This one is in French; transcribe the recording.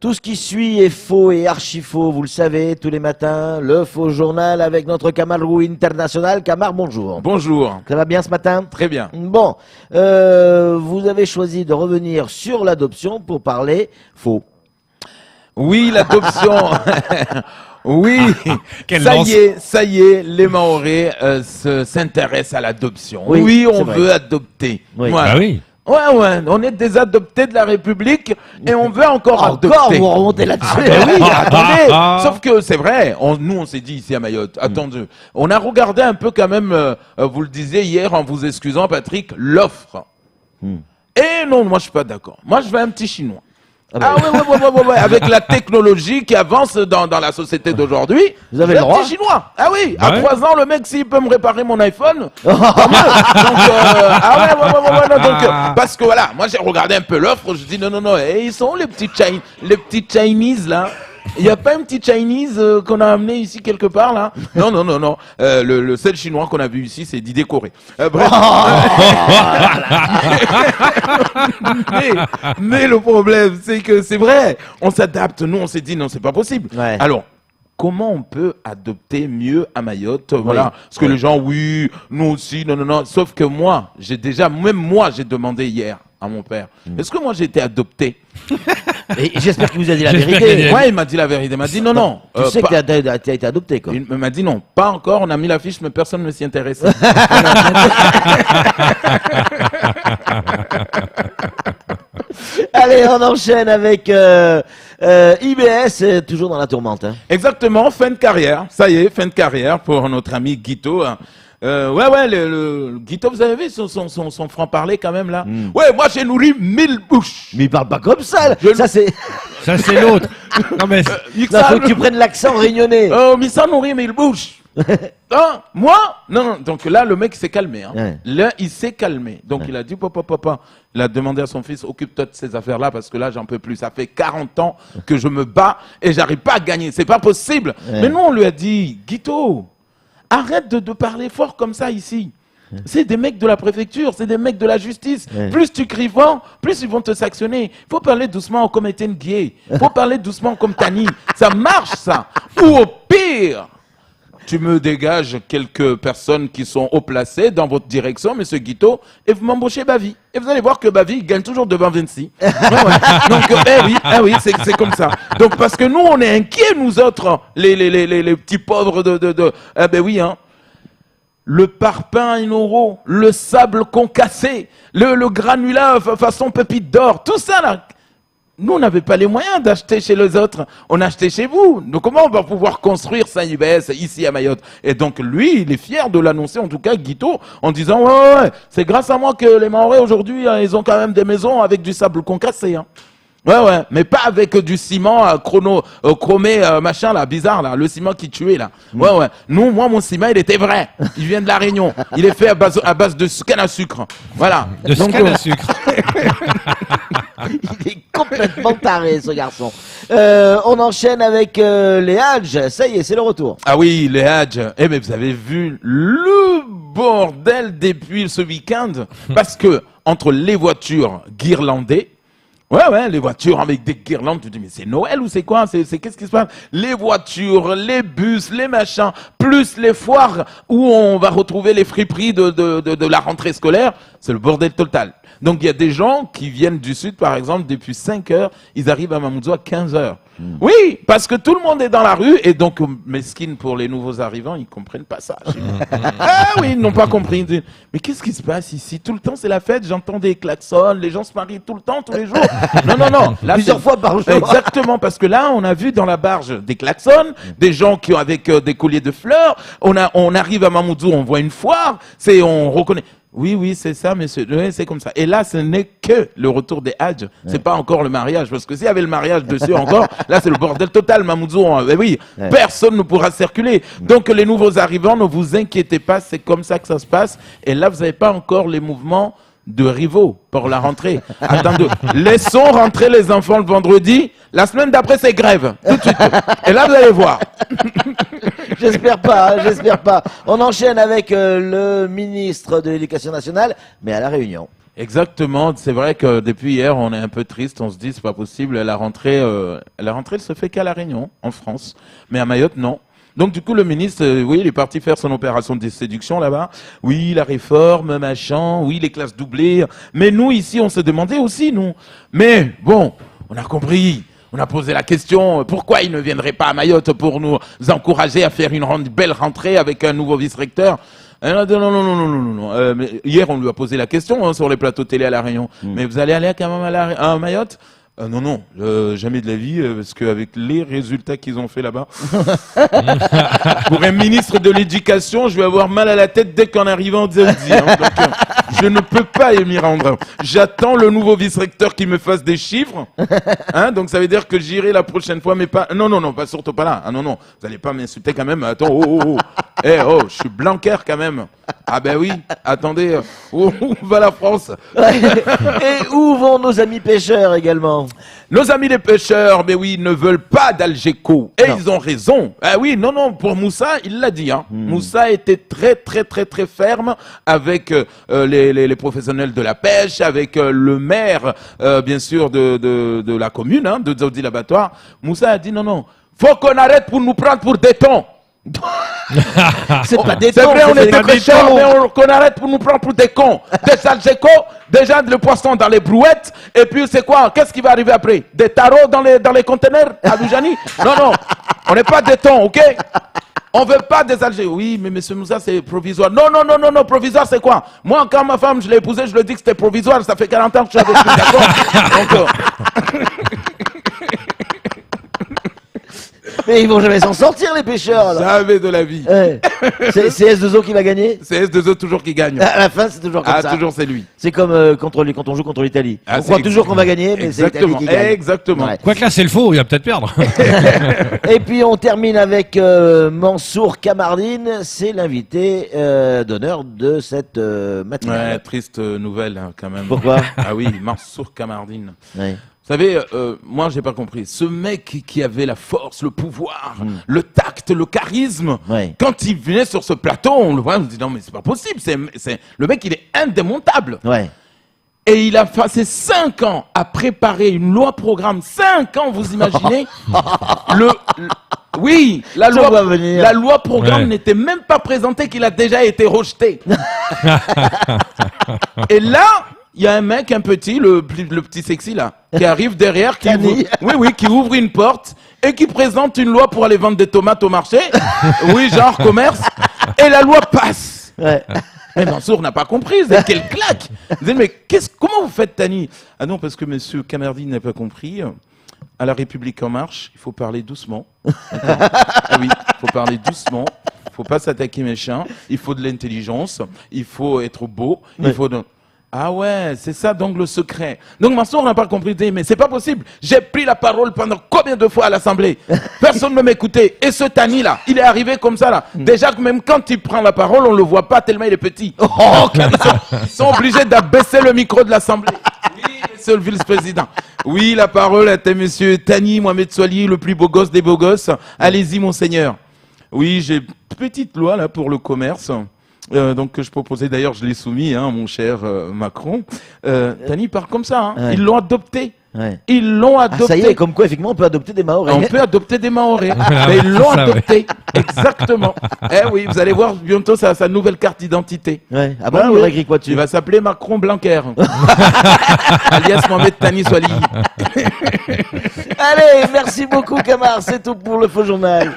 Tout ce qui suit est faux et archi-faux, vous le savez, tous les matins, le faux journal avec notre Camarou international. Camar, bonjour. Bonjour. Ça va bien ce matin? Très bien. Bon, vous avez choisi de revenir sur l'adoption pour parler faux. Oui, l'adoption. Oui, Quel ça y est, les Mahorais s'intéressent à l'adoption. Oui, Oui, c'est on vrai. veut adopter. Oui. Voilà. Ah oui. Ouais, on est des adoptés de la République et on veut encore Encore, adopter. vous remontez là-dessus. Ben oui, attendez. Sauf que c'est vrai, nous on s'est dit ici à Mayotte, attendez, on a regardé un peu quand même, vous le disiez hier en vous excusant Patrick, l'offre. Et non, moi je suis pas d'accord. Moi je veux un petit chinois. Ah Ouais. Avec la technologie qui avance dans la société d'aujourd'hui. Vous avez je le veux droit. un petit chinois. Ah oui, Ah à ouais 3 ans, le mec, s'il peut me réparer mon iPhone, tant mieux. Donc, non, donc, parce que voilà, moi j'ai regardé un peu l'offre, je dis non, et ils sont où les petits Chinese là? Il n'y a pas un petit Chinese qu'on a amené ici quelque part là? Non. Le seul chinois qu'on a vu ici, c'est Didier Coré. Bref. mais le problème, c'est que c'est vrai, on s'adapte. Nous, on s'est dit non, c'est pas possible. Ouais. Alors, comment on peut adopter mieux à Mayotte? Voilà. Parce que les gens, oui, nous aussi, non. Sauf que moi, j'ai demandé hier à mon père, est-ce que moi j'ai été adopté? Et j'espère qu'il vous a dit la J'espère vérité. qu'il a Ouais, il m'a dit la vérité. Il m'a dit non. Tu sais pas- que t'as été adopté, quoi. Il m'a dit non, pas encore. On a mis l'affiche, mais personne ne s'y intéresse. Allez, on enchaîne avec IBS, toujours dans la tourmente. Hein. Exactement, fin de carrière. Ça y est, fin de carrière pour notre ami Guito. Hein. Le Guito, vous avez vu son franc-parler quand même là? Ouais, moi j'ai nourri 1000 bouches. Mais il parle pas comme ça. Là. Je- Ça, c'est. Ça, c'est l'autre. Non, mais Il faut que tu prennes l'accent réunionnais. Oh, mais ça nourrit 1000 bouches. Hein? Moi? Non. Donc là, le mec s'est calmé. Hein. Ouais. Là, il s'est calmé. Donc il a dit, papa. Il a demandé à son fils, occupe-toi de ces affaires-là parce que là, j'en peux plus. Ça fait 40 ans que je me bats et j'arrive pas à gagner. C'est pas possible. Ouais. Mais nous, on lui a dit, Guito, arrête de parler fort comme ça ici. C'est des mecs de la préfecture, c'est des mecs de la justice. Ouais. Plus tu cries fort, plus ils vont te sanctionner. Faut parler doucement comme Étienne Guier. Faut parler doucement comme Tani. Ça marche, ça. Ou au pire, tu me dégages quelques personnes qui sont haut placées dans votre direction, monsieur Guito, et vous m'embauchez Bavi. Et vous allez voir que Bavi il gagne toujours devant Vinci. Ouais. Donc, oui, c'est comme ça. Donc, parce que nous, on est inquiets, nous autres, les petits pauvres hein. Le parpaing inoro, le sable concassé, le granulat façon pépite d'or, tout ça là. Nous, on n'avait pas les moyens d'acheter chez les autres. On a acheté chez vous. Donc, comment on va pouvoir construire ça UBS ici à Mayotte? Et donc, lui, il est fier de l'annoncer, en tout cas, Guito, en disant, ouais, c'est grâce à moi que les Mahorais, aujourd'hui, ils ont quand même des maisons avec du sable concassé. Hein. Ouais, mais pas avec du ciment chromé, machin, là, bizarre, là, le ciment qui tuait, là. Ouais. Moi, mon ciment, il était vrai. Il vient de La Réunion. Il est fait à base de canne à sucre. Voilà. de Donc, canne à sucre. Il est complètement taré, ce garçon. On enchaîne avec les Hadj. Ça y est, c'est le retour. Ah oui, les Hadj. Eh mais vous avez vu le bordel depuis ce week-end? Parce que, entre les voitures guirlandées, ouais, les voitures avec des guirlandes, tu te dis, mais c'est Noël ou c'est quoi? C'est qu'est-ce qui se passe? Les voitures, les bus, les machins, plus les foires où on va retrouver les friperies de la rentrée scolaire, c'est le bordel total. Donc il y a des gens qui viennent du sud, par exemple, depuis 5 heures, ils arrivent à Mamoudzou à 15 heures. Oui, parce que tout le monde est dans la rue, et donc, mesquine pour les nouveaux arrivants, ils comprennent pas ça. Ah oui, ils n'ont pas compris. Ils disent, mais qu'est-ce qui se passe ici? Tout le temps, c'est la fête, j'entends des klaxons, les gens se marient tout le temps, tous les jours. Non. Là, Plusieurs fois par jour. Exactement, parce que là, on a vu dans la barge des klaxons, des gens qui ont avec des colliers de fleurs. On arrive à Mamoudzou, on voit une foire, on reconnaît. Oui, c'est ça, monsieur. Oui, c'est comme ça. Et là, ce n'est que le retour des Hadj. C'est pas encore le mariage. Parce que s'il y avait le mariage dessus encore, là, c'est le bordel total, Mamoudzou. Oui, personne ne pourra circuler. Donc, les nouveaux arrivants, ne vous inquiétez pas, c'est comme ça que ça se passe. Et là, vous n'avez pas encore les mouvements de rivaux pour la rentrée. Attendez, laissons rentrer les enfants le vendredi. La semaine d'après, c'est grève. Tout de suite. Et là, vous allez voir. J'espère pas. On enchaîne avec le ministre de l'Éducation nationale, mais à La Réunion. Exactement, c'est vrai que depuis hier, on est un peu triste, on se dit c'est pas possible, la rentrée, elle se fait qu'à La Réunion, en France, mais à Mayotte, non. Donc du coup, le ministre, oui, il est parti faire son opération de séduction là-bas. Oui, la réforme, machin, oui, les classes doublées. Mais nous, ici, on se demandait aussi, nous. Mais bon, on a compris. On a posé la question, pourquoi il ne viendrait pas à Mayotte pour nous encourager à faire une belle rentrée avec un nouveau vice-recteur? Elle a dit non. Mais hier, on lui a posé la question sur les plateaux télé à La Réunion. Mais vous allez aller quand même à Mayotte? Non, jamais de la vie, parce qu'avec les résultats qu'ils ont fait là-bas, pour un ministre de l'Éducation, je vais avoir mal à la tête dès qu'en arrivant en Dzaoudzi. Donc, je ne peux pas m'y rendre. J'attends le nouveau vice-recteur qui me fasse des chiffres. Donc ça veut dire que j'irai la prochaine fois, mais pas... Non, pas surtout pas là. Non, vous n'allez pas m'insulter quand même. Attends, je suis Blanquer quand même. Ah ben oui, attendez, où va la France? Et où vont nos amis pêcheurs également? Nos amis les pêcheurs, mais oui, ne veulent pas d'Algeco. Et Non. ils ont raison. Ah oui, non, pour Moussa, il l'a dit. Moussa était très ferme avec les professionnels de la pêche, avec le maire, bien sûr, de la commune, de Dzaoudzi l'Abattoir. Moussa a dit non, faut qu'on arrête pour nous prendre pour des thons. C'est pas des C'est thons, vrai, on c'est était des pêcheurs, thons. mais qu'on arrête pour nous prendre pour des cons. Des Algeco, déjà le poisson dans les brouettes, et puis c'est quoi? Qu'est-ce qui va arriver après? Des tarots dans les conteneurs à Loujani? Non, on n'est pas des thons, ok? On veut pas des Algériens. Oui, mais monsieur Moussa, c'est provisoire. Non, provisoire, c'est quoi? Moi, quand ma femme, je l'ai épousée, je lui ai dit que c'était provisoire. Ça fait 40 ans que je suis avec lui, d'accord? Donc, Mais ils vont jamais s'en sortir, les pêcheurs, là. ça avait de la vie. Ouais. C'est S2O qui va gagner? C'est S2O toujours qui gagne. À la fin, c'est toujours comme ça. Toujours c'est lui. C'est comme quand on joue contre l'Italie. Ah, On c'est croit toujours qu'on va gagner, mais c'est l'Italie Exactement, qui gagne. exactement. Ouais. Quoique là, c'est le faux, il va peut-être perdre. Et puis on termine avec Mansour Kamardine, c'est l'invité d'honneur de cette Ouais, matinale. triste nouvelle quand même. Pourquoi? Ah oui, Mansour Kamardine. Ouais. Vous savez, moi j'ai pas compris. Ce mec qui avait la force, le pouvoir, le tact, le charisme, Ouais. quand il venait sur ce plateau, on le voit, on se dit non mais c'est pas possible. Le mec il est indémontable. Ouais. Et il a passé 5 ans à préparer une loi programme. 5 ans, vous imaginez? Oui, Ça va venir. la loi programme Ouais. n'était même pas présentée, qu'il a déjà été rejeté. Et là, il y a un mec, un petit, le petit sexy là, qui arrive derrière, Camille. qui ouvre une porte et qui présente une loi pour aller vendre des tomates au marché. Oui, genre commerce. Et la loi passe. Ouais. Mais Mansour n'a pas compris, c'est quelle claque. Il dit, mais comment vous faites, Tani? Ah non, parce que monsieur Kamardine n'a pas compris. À la République en marche, il faut parler doucement. D'accord. Ah oui, il faut parler doucement. Il faut pas s'attaquer méchant. Il faut de l'intelligence. Il faut être beau. Il faut de... Ah ouais, c'est ça donc le secret. Donc Mansour n'a pas compris, il dit, mais c'est pas possible. J'ai pris la parole pendant combien de fois à l'Assemblée? Personne ne m'écoutait. Et ce Tani là, il est arrivé comme ça là. Déjà que même quand il prend la parole, on le voit pas tellement il est petit. Ils sont obligés d'abaisser le micro de l'Assemblée. Oui, monsieur le vice-président. Oui, la parole est à monsieur Tani Mohamed Soili, le plus beau gosse des beaux gosses. Allez-y, monseigneur. Oui, j'ai une petite loi là pour le commerce. Donc que je proposais, d'ailleurs je l'ai soumis, mon cher Macron. Tani part comme ça, Ouais. Ils l'ont adopté. Ouais. Ils l'ont Ah, adopté. ça y est, comme quoi, effectivement, on peut adopter des Maoris. On peut adopter des Mahorais. Mais ils l'ont C'est ça, adopté. Exactement. Eh oui, vous allez voir bientôt sa nouvelle carte d'identité. Ouais. Ah bon, Ah il oui. aurait écrit quoi dessus? Il va s'appeler Macron Blanquer. Alias Mohamed Tani Soili. Allez, merci beaucoup, Camar. C'est tout pour le faux journal.